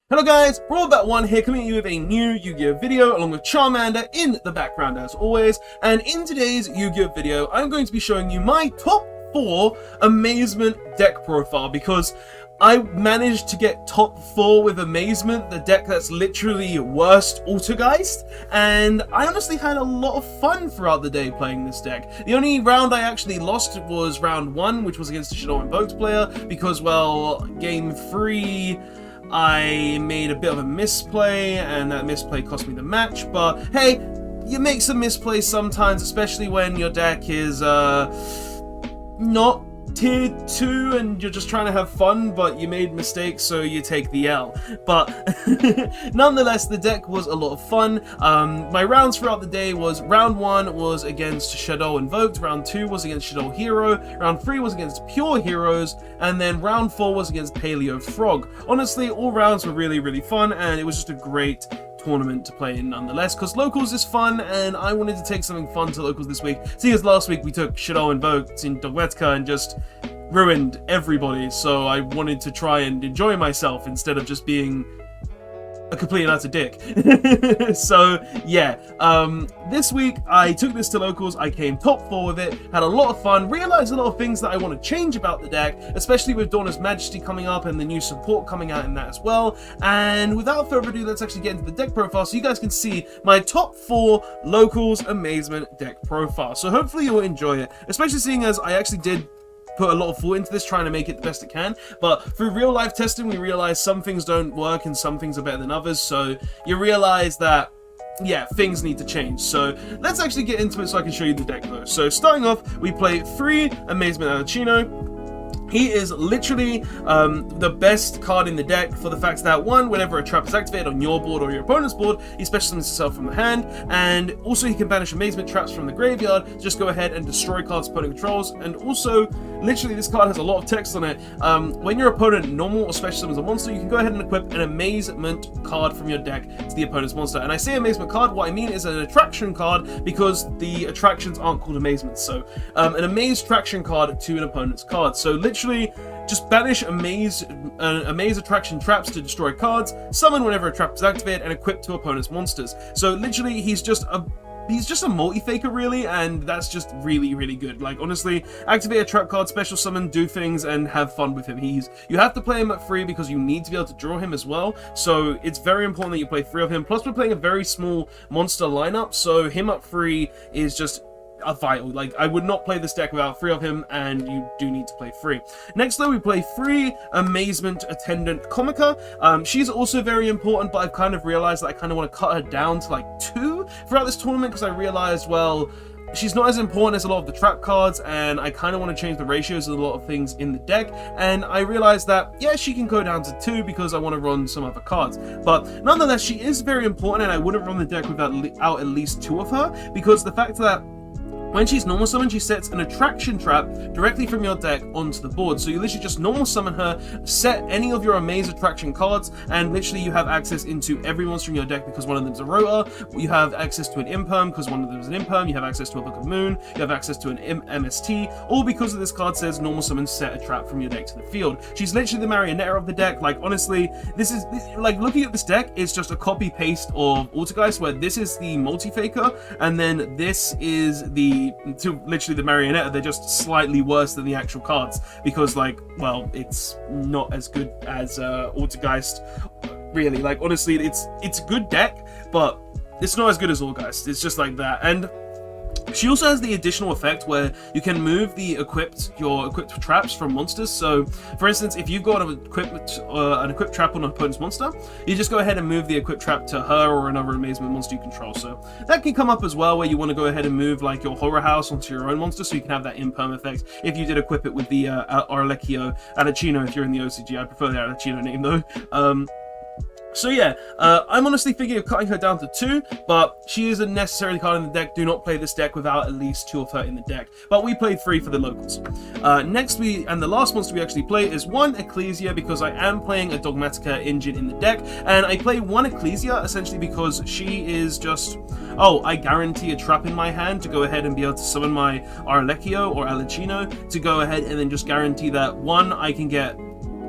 Hello guys, Broadbat1 here, coming at you with a new Yu-Gi-Oh video along with Charmander in the background as always. And in today's Yu-Gi-Oh video, I'm going to be showing you my top 4 Amazement Deck Profile, because I managed to get top 4 with Amazement, the deck that's literally worst Autogeist, and I honestly had a lot of fun throughout the day playing this deck. The only round I actually lost was round 1, which was against a Shadow Invoked player, because, well, game 3... I made a bit of a misplay, and that misplay cost me the match, but hey, you make some misplays sometimes, especially when your deck is, not tier 2 and you're just trying to have fun, but you made mistakes, so you take the L. But nonetheless, the deck was a lot of fun. My rounds throughout the day was round 1 was against Shadow Invoked, round 2 was against Shadow Hero, round 3 was against Pure Heroes, and then round 4 was against Paleo Frog. Honestly, all rounds were really fun, and it was just a great tournament to play in nonetheless, because locals is fun, and I wanted to take something fun to locals this week. Seeing as last week we took Shadow Invoked in Dogmetka and just ruined everybody, so I wanted to try and enjoy myself instead of just being a complete and utter dick. So yeah, this week I took this to locals, I came top 4 with it, had a lot of fun, realized a lot of things that I want to change about the deck, especially with Dawn's Majesty coming up and the new support coming out in that as well. And without further ado, let's actually get into the deck profile so you guys can see my top 4 locals Amazement deck profile. So hopefully you'll enjoy it, especially seeing as I actually did put a lot of thought into this, trying to make it the best it can, but through real life testing we realize some things don't work and some things are better than others, so you realize that yeah, things need to change. So let's actually get into it so I can show you the deck though. So starting off, we play 3 Amazement Alachino. He is literally the best card in the deck for the fact that, 1, whenever a trap is activated on your board or your opponent's board, he special summons himself from the hand, and also he can banish Amazement traps from the graveyard, just go ahead and destroy cards opponent controls. And also, literally this card has a lot of text on it. When your opponent normal or special summons a monster, you can go ahead and equip an Amazement card from your deck to the opponent's monster. And I say Amazement card, what I mean is an attraction card, because the attractions aren't called Amazement. So an Amaze attraction card to an opponent's card. So literally just banish Amaze attraction traps to destroy cards, summon whenever a trap is activated, and equip to opponent's monsters. So literally he's just a multi-faker really, and that's just really good. Like honestly, activate a trap card, special summon, do things, and have fun with him. You have to play him at 3 because you need to be able to draw him as well, so it's very important that you play 3 of him. Plus we're playing a very small monster lineup, so him up 3 is just vital. Like, I would not play this deck without 3 of him, and you do need to play 3. Next though, we play 3 Amazement Attendant Comica. She's also very important, but I've kind of realized that I kind of want to cut her down to like 2 throughout this tournament, because I realized, well, she's not as important as a lot of the trap cards, and I kind of want to change the ratios of a lot of things in the deck, and I realized that, yeah, she can go down to 2 because I want to run some other cards. But nonetheless, she is very important, and I wouldn't run the deck without at least 2 of her, because the fact that when she's normal summoned, she sets an attraction trap directly from your deck onto the board. So you literally just normal summon her, set any of your Amaze attraction cards, and literally you have access into every monster in your deck because one of them is a Rota. You have access to an Imperm because one of them is an Imperm. You have access to a Book of Moon. You have access to an MST, all because of this card says normal summon, set a trap from your deck to the field. She's literally the marionette of the deck. Like honestly, this is like, looking at this deck, it's just a copy paste of Autogeist, where this is the multi-faker and then this is literally the marionette. They're just slightly worse than the actual cards because, like, well, it's not as good as Autogeist really. Like honestly, it's a good deck, but it's not as good as Autogeist. It's just like that. And she also has the additional effect where you can move your equipped traps from monsters. So, for instance, if you've got an equipped trap on an opponent's monster, you just go ahead and move the equipped trap to her or another Amazement monster you control. So that can come up as well, where you want to go ahead and move like your Horror House onto your own monster, so you can have that imperm effect. If you did equip it with the Arlecchio Alachino, if you're in the OCG, I prefer the Alachino name though. So yeah, I'm honestly thinking of cutting her down to 2, but she is a necessary card in the deck. Do not play this deck without at least 2 of her in the deck. But we played 3 for the locals. Next, and the last monster we actually play is 1 Ecclesia, because I am playing a Dogmatica engine in the deck, and I play 1 Ecclesia essentially because she is just, oh, I guarantee a trap in my hand to go ahead and be able to summon my Arlecchio or Alachino to go ahead and then just guarantee that, 1, I can get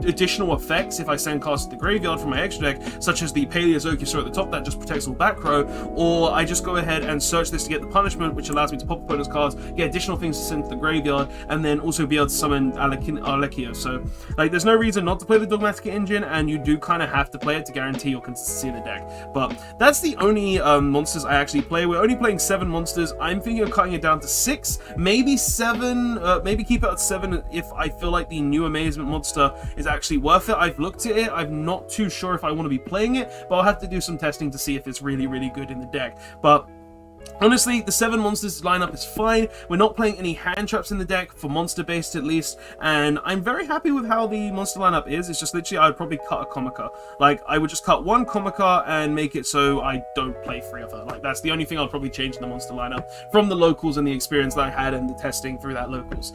additional effects if I send cards to the graveyard from my extra deck, such as the Paleozocusaur at the top that just protects all back row, or I just go ahead and search this to get the punishment, which allows me to pop opponent's cards, get additional things to send to the graveyard, and then also be able to summon Arlecchio. So like there's no reason not to play the Dogmatic Engine, and you do kind of have to play it to guarantee your consistency in the deck. But that's the only monsters I actually play. We're only playing 7 monsters. I'm thinking of cutting it down to 6, maybe 7, maybe keep it at 7 if I feel like the new Amazement monster is actually worth it. I've looked at it, I'm not too sure if I want to be playing it, but I'll have to do some testing to see if it's really, really good in the deck. But honestly, the 7 monsters lineup is fine. We're not playing any hand traps in the deck, for monster based at least, and I'm very happy with how the monster lineup is. It's just literally I would probably cut a Comica. Like I would just cut one Comica and make it so I don't play 3 of her. Like that's the only thing I'll probably change in the monster lineup from the locals and the experience that I had and the testing through that locals.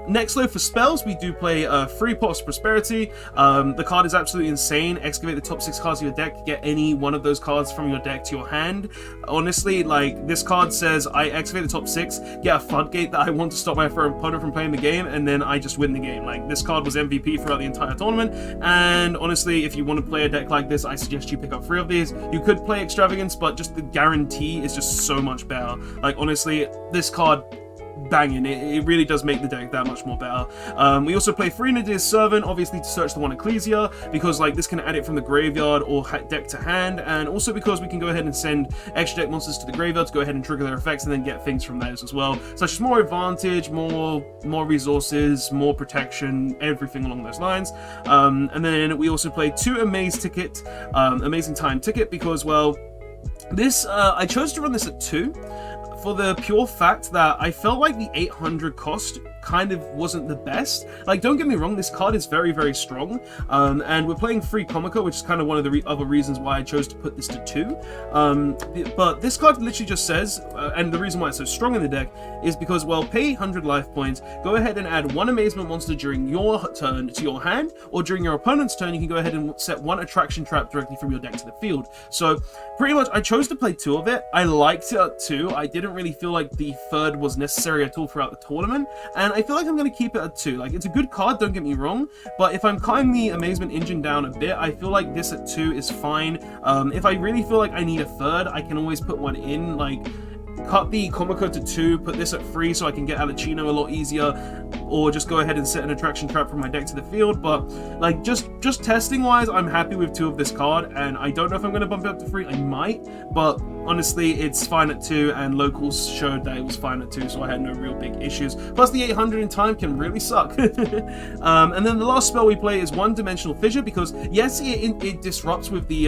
Next though, for spells, we do play 3 Pots of Prosperity. The card is absolutely insane. Excavate the top 6 cards of your deck, get any one of those cards from your deck to your hand. Honestly, like this card says I excavate the top 6, get a floodgate that I want to stop my opponent from playing the game, and then I just win the game. Like this card was MVP throughout the entire tournament, and honestly, if you want to play a deck like this, I suggest you pick up 3 of these. You could play Extravagance, but just the guarantee is just so much better. Like honestly, this card banging, it really does make the deck that much more better. We also play 3 Nadir's Servant, obviously to search the one Ecclesia, because like this can add it from the graveyard or deck to hand, and also because we can go ahead and send extra deck monsters to the graveyard to go ahead and trigger their effects and then get things from those as well, such as more advantage, more resources, more protection, everything along those lines. And then we also play 2 Amazing Time Ticket, because well, this I chose to run this at 2 for the pure fact that I felt like the 800 cost kind of wasn't the best. Like, don't get me wrong, this card is very, very strong, and we're playing 3 Comica, which is kind of one of the other reasons why I chose to put this to 2. But this card literally just says, and the reason why it's so strong in the deck is because, well, pay 800 life points, go ahead and add 1 Amazement monster during your turn to your hand, or during your opponent's turn, you can go ahead and set 1 attraction trap directly from your deck to the field. So pretty much I chose to play 2 of it. I liked it at 2. I didn't really feel like the 3rd was necessary at all throughout the tournament, and I feel like I'm going to keep it at 2. Like, it's a good card, don't get me wrong, but if I'm cutting the Amazement engine down a bit, I feel like this at 2 is fine. If I really feel like I need a 3rd, I can always put one in, like cut the Comica to 2, put this at 3 so I can get Alicino a lot easier, or just go ahead and set an attraction trap from my deck to the field. But like just testing wise, I'm happy with 2 of this card, and I don't know if I'm going to bump it up to 3. I might, but honestly it's fine at 2, and locals showed that it was fine at 2, so I had no real big issues. Plus the 800 in time can really suck. And then the last spell we play is One-Dimensional Fissure, because yes, it disrupts with the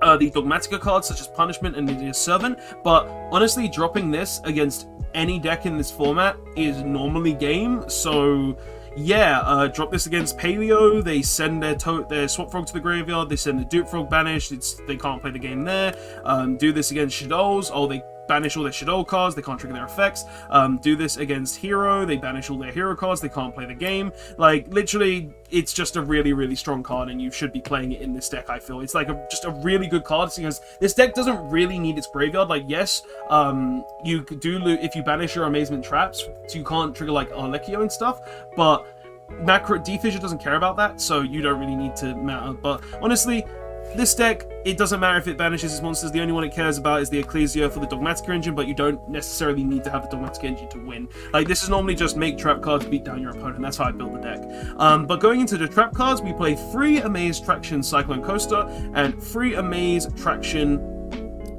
Dogmatica cards such as Punishment and Nadir's Servant, but honestly dropping this against any deck in this format is normally game. So yeah, drop this against Paleo, they send their Swap Frog to the graveyard, they send the Dupe Frog banished, they can't play the game there. Do this against Shadows, oh, they banish all their Shadow cards, they can't trigger their effects. Do this against Hero, they banish all their Hero cards, they can't play the game. Like, literally, it's just a really, really strong card, and you should be playing it in this deck, I feel. It's like just a really good card, because this deck doesn't really need its graveyard. Like, yes, you do loot if you banish your Amazement traps, so you can't trigger, like, Arlecchio and stuff, but Macro D-Fissure doesn't care about that, so you don't really need to matter. But honestly, this deck, it doesn't matter if it banishes its monsters, the only one it cares about is the Ecclesia for the Dogmatica engine, but you don't necessarily need to have the Dogmatica engine to win. Like, this is normally just make trap cards, beat down your opponent, that's how I build the deck. But going into the trap cards, we play 3 Amaze Traction Cyclone Coaster, and 3 Amaze Traction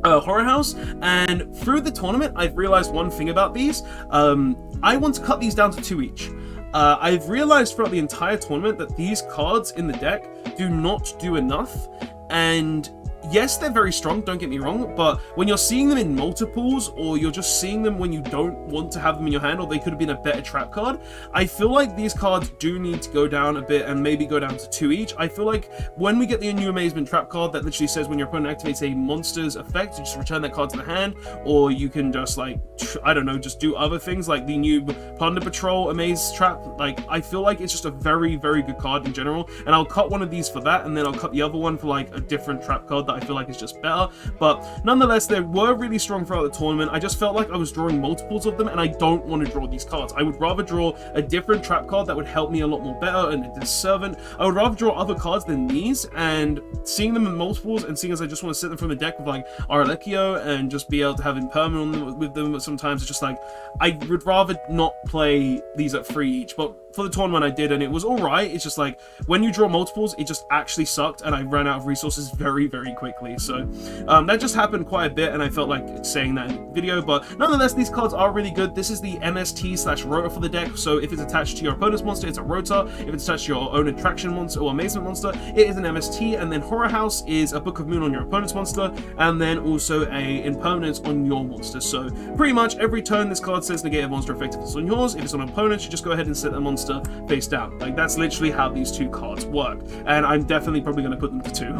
Horror House. And through the tournament, I've realized one thing about these. I want to cut these down to 2 each. I've realized throughout the entire tournament that these cards in the deck do not do enough, and yes, they're very strong, don't get me wrong, but when you're seeing them in multiples, or you're just seeing them when you don't want to have them in your hand, or they could have been a better trap card, I feel like these cards do need to go down a bit, and maybe go down to 2 each. I feel like when we get the new Amazement trap card that literally says when your opponent activates a monster's effect, you just return that card to the hand, or you can just, like, I don't know, just do other things, like the new Plunder Patrol Amaze trap. Like, I feel like it's just a very, very good card in general, and I'll cut one of these for that, and then I'll cut the other one for, like, a different trap card that I feel like it's just better. But nonetheless, they were really strong throughout the tournament. I just felt like I was drawing multiples of them, and I don't want to draw these cards. I would rather draw a different trap card that would help me a lot more better, and a servant. I would rather draw other cards than these, and seeing them in multiples, and seeing as I just want to sit them from the deck with like Arlecchio and just be able to have impermanent with them sometimes, it's just like, I would rather not play these at 3 each. But for the tournament I did, and it was alright. It's just like, when you draw multiples, it just actually sucked, and I ran out of resources very, very quickly. So that just happened quite a bit, and I felt like saying that in the video. But nonetheless, these cards are really good. This is the MST/rotor for the deck. So if it's attached to your opponent's monster, it's a rotor. If it's attached to your own attraction monster or amazement monster, it is an MST. And then Horror House is a Book of Moon on your opponent's monster, and then also a impermanence on your monster. So pretty much every turn this card says negate a monster effect if it's on yours. If it's on an opponent, you just go ahead and set the monster face down. Like, that's literally how these two cards work, and I'm definitely probably going to put them to 2.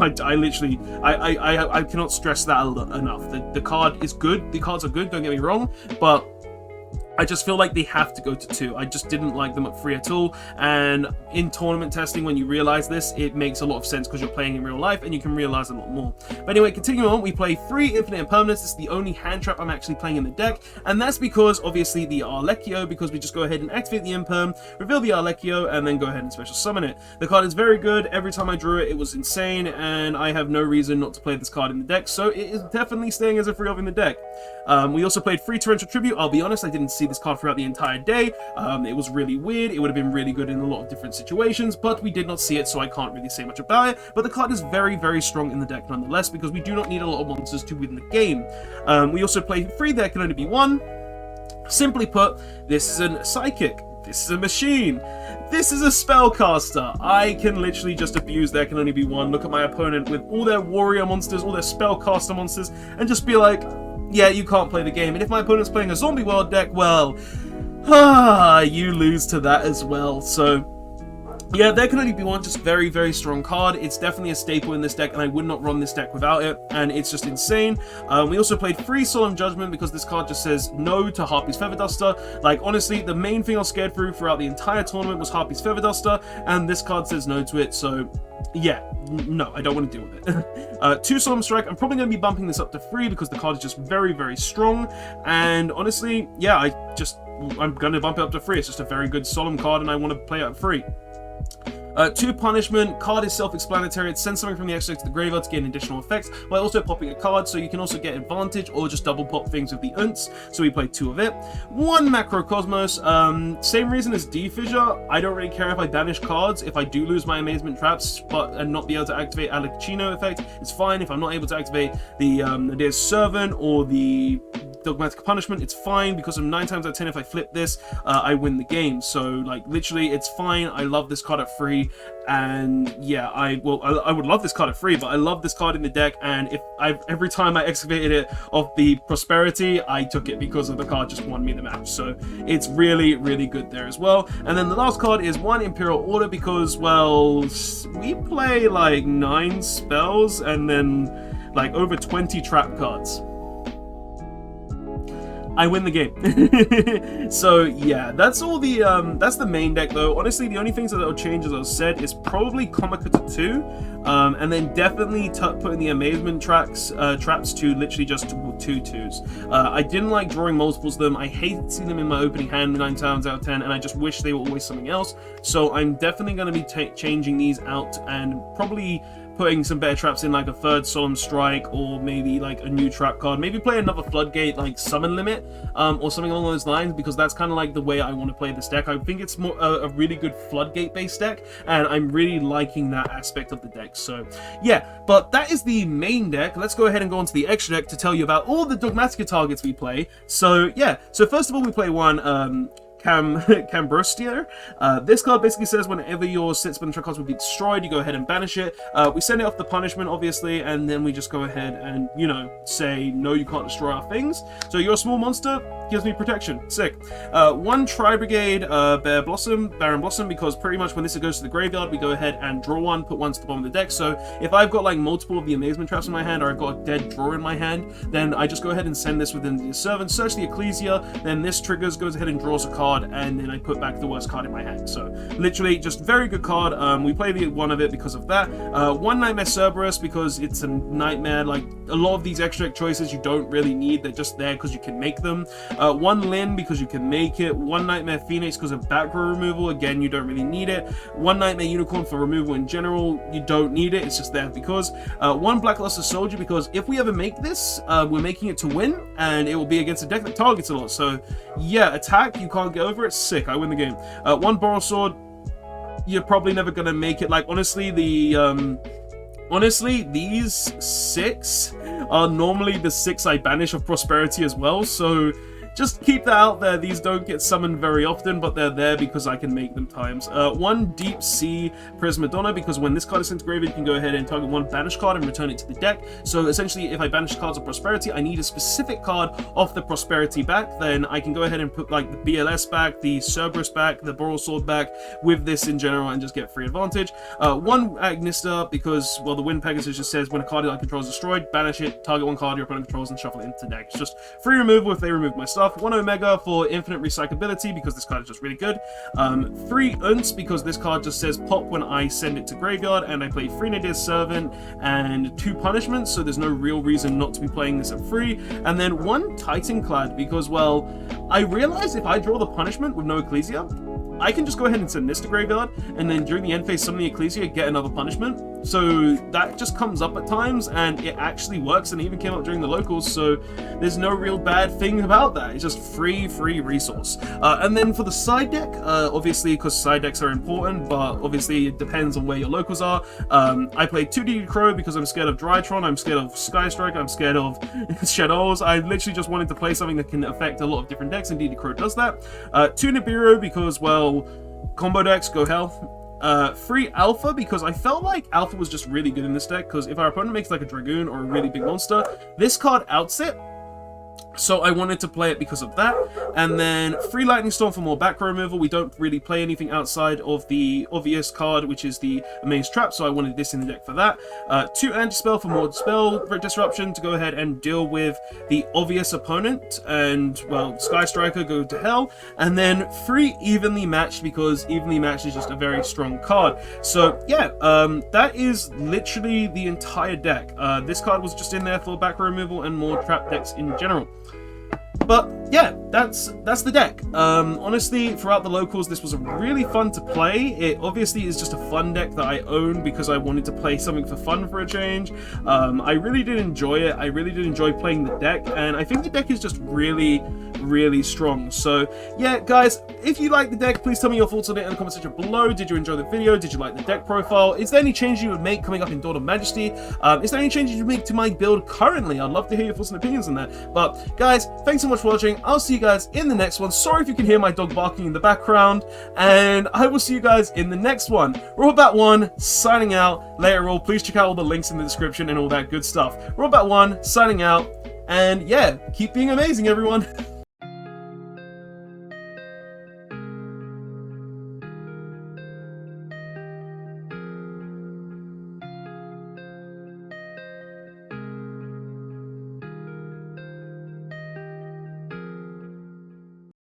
I cannot stress that enough. The card is good. The cards are good, don't get me wrong, but I just feel like they have to go to 2. I just didn't like them at 3 at all, and in tournament testing, when you realize this, it makes a lot of sense because you're playing in real life and you can realize a lot more. But anyway, continuing on, we play 3 Infinite Impermanence. This is the only hand trap I'm actually playing in the deck, and that's because obviously the Arlecchio, because we just go ahead and activate the Imperm, reveal the Arlecchio, and then go ahead and special summon it. The card is very good. Every time I drew it, it was insane, and I have no reason not to play this card in the deck, so it is definitely staying as a free of in the deck. We also played 3 Torrential Tribute. I'll be honest, I didn't see this card throughout the entire day. It was really weird. It would have been really good in a lot of different situations, but we did not see it, so I can't really say much about it. But the card is very, very strong in the deck nonetheless, because we do not need a lot of monsters to win the game. We also play 3. There can only be 1. Simply put, this is a Psychic. This is a Machine. This is a Spellcaster. I can literally just abuse There Can Only Be 1. Look at my opponent with all their warrior monsters, all their Spellcaster monsters, and just be like, yeah, you can't play the game. And if my opponent's playing a Zombie World deck, well, you lose to that as well. So yeah, There Can Only Be 1, just very, very strong card. It's definitely a staple in this deck, and I would not run this deck without it, and it's just insane. We also played 3 Solemn Judgment, because this card just says no to Harpy's Feather Duster. Like, honestly, the main thing I was scared throughout the entire tournament was Harpy's Feather Duster, and this card says no to it, so yeah, no, I don't want to deal with it. 2 Solemn Strike. I'm probably going to be bumping this up to 3, because the card is just very, very strong, and honestly, yeah, I'm going to bump it up to 3. It's just a very good Solemn card, and I want to play it at 3. 2 Punishment. Card is self-explanatory. It sends something from the extra to the graveyard to get an additional effects, while also popping a card, so you can also get advantage or just double pop things with the Unts. So we played 2 of it. 1 Macrocosmos. Same reason as D-Fissure. I don't really care if I banish cards. If I do lose my Amazement Traps and not be able to activate Alecchino effect, it's fine. If I'm not able to activate the Adea's Servant or the Dogmatic Punishment, it's fine, because 9 times out of 10 if I flip this, I win the game. So like, literally, it's fine. I love this card at 3, and yeah, I would love this card at 3, but I love this card in the deck, and every time I excavated it off the Prosperity, I took it because of the card just won me the match. So it's really, really good there as well. And then the last card is 1 Imperial Order, because, well, we play like 9 spells and then like over 20 trap cards. I win the game. So yeah, that's all the that's the main deck though. Honestly, the only things that will change, as I said, is probably Comica to 2, and then definitely putting the Amazement traps to literally just 2 2s. I didn't like drawing multiples of them. I hate seeing them in my opening hand 9 times out of 10, and I just wish they were always something else. So I'm definitely going to be changing these out, and probably putting some better traps in, like a 3rd Solemn Strike, or maybe like a new trap card, maybe play another Floodgate like Summon Limit, or something along those lines, because that's kind of like the way I want to play this deck. I think it's more a really good Floodgate based deck, and I'm really liking that aspect of the deck. So yeah, but that is the main deck. Let's go ahead and go on to the extra deck to tell you about all the Dogmatica targets we play. So yeah, so first of all, we play 1 Cambrostia. This card basically says whenever your set spell cards will be destroyed, you go ahead and banish it. We send it off the punishment, obviously, and then we just go ahead and, you know, say, no, you can't destroy our things. So you're a small monster, gives me protection. Sick. 1 Tri-Brigade Baron Blossom, because pretty much when this goes to the graveyard, we go ahead and draw 1, put 1 to the bottom of the deck. So if I've got like multiple of the Amazement Traps in my hand, or I've got a dead draw in my hand, then I just go ahead and send this within the Servant, search the Ecclesia, then this triggers, goes ahead and draws a card, card, and then I put back the worst card in my hand. So literally just very good card. We play the one of it because of that. One Nightmare Cerberus because it's a nightmare. Like a lot of these extra choices you don't really need, they're just there because you can make them. One Lin because you can make it. One Nightmare Phoenix because of back row removal, again you don't really need it. One Nightmare Unicorn for removal in general, you don't need it, it's just there because. One Blackluster Soldier because if we ever make this, we're making it to win, and it will be against a deck that targets a lot. So yeah, attack, you can't get over it, sick, I win the game. One Boral Sword, you're probably never gonna make it. Like honestly, honestly, these 6 are normally the 6 I banish of Prosperity as well, so just keep that out there. These don't get summoned very often, but they're there because I can make them times. One Deep Sea Prismadonna, because when this card is sent to graveyard, you can go ahead and target one banish card and return it to the deck. So essentially, if I banish cards of Prosperity, I need a specific card off the Prosperity back, then I can go ahead and put like the BLS back, the Cerberus back, the Boral Sword back with this in general and just get free advantage. One Agnista, because, well, the Wind Pegasus just says when a card I control is destroyed, banish it, target one card your opponent controls and shuffle it into the deck. It's just free removal if they remove my stuff. One Omega for infinite recyclability because this card is just really good. 3 Unts because this card just says pop when I send it to graveyard, and I play 3 Nadir's Servant and 2 Punishments, so there's no real reason not to be playing this at 3. And then 1 Titanclad because, well, I realize if I draw the Punishment with no Ecclesia, I can just go ahead and send this to graveyard, and then during the end phase summon the Ecclesia, get another punishment. So that just comes up at times, and it actually works, and it even came up during the locals, so there's no real bad thing about that. It's just free resource. And then for the side deck, obviously, because side decks are important, but obviously it depends on where your locals are. I play 2 DD Crow because I'm scared of Drytron, I'm scared of Skystrike, I'm scared of Shadows. I literally just wanted to play something that can affect a lot of different decks, and DD Crow does that. 2 Nibiru because, well, combo decks, go hell. 3 Alpha because I felt like Alpha was just really good in this deck, because if our opponent makes like a Dragoon or a really big monster, this card outs it. So I wanted to play it because of that. And then 3 Lightning Storm for more back row removal. We don't really play anything outside of the obvious card, which is the Amaze Trap, so I wanted this in the deck for that. 2 Anti-Spell for more spell disruption to go ahead and deal with the obvious opponent, and, well, Sky Striker, go to hell. And then 3 Evenly Matched because Evenly Matched is just a very strong card. So yeah, that is literally the entire deck. This card was just in there for back row removal and more trap decks in general. But yeah, that's the deck. Honestly, throughout the locals, this was really fun to play. It obviously is just a fun deck that I own because I wanted to play something for fun for a change. I really did enjoy it. I really did enjoy playing the deck, and I think the deck is just really strong. So yeah, guys, if you like the deck, please tell me your thoughts on it in the comment section below. Did you enjoy the video? Did you like the deck profile? Is there any changes you would make coming up in Dawn of Majesty? Is there any changes you would make to my build currently? I'd love to hear your thoughts and opinions on that. But guys, thanks so much for watching. I'll see you guys in the next one. Sorry if you can hear my dog barking in the background, and I will see you guys in the next one. Robot1 signing out. Later all, please check out all the links in the description and all that good stuff. Robot1 signing out, and yeah, keep being amazing, everyone.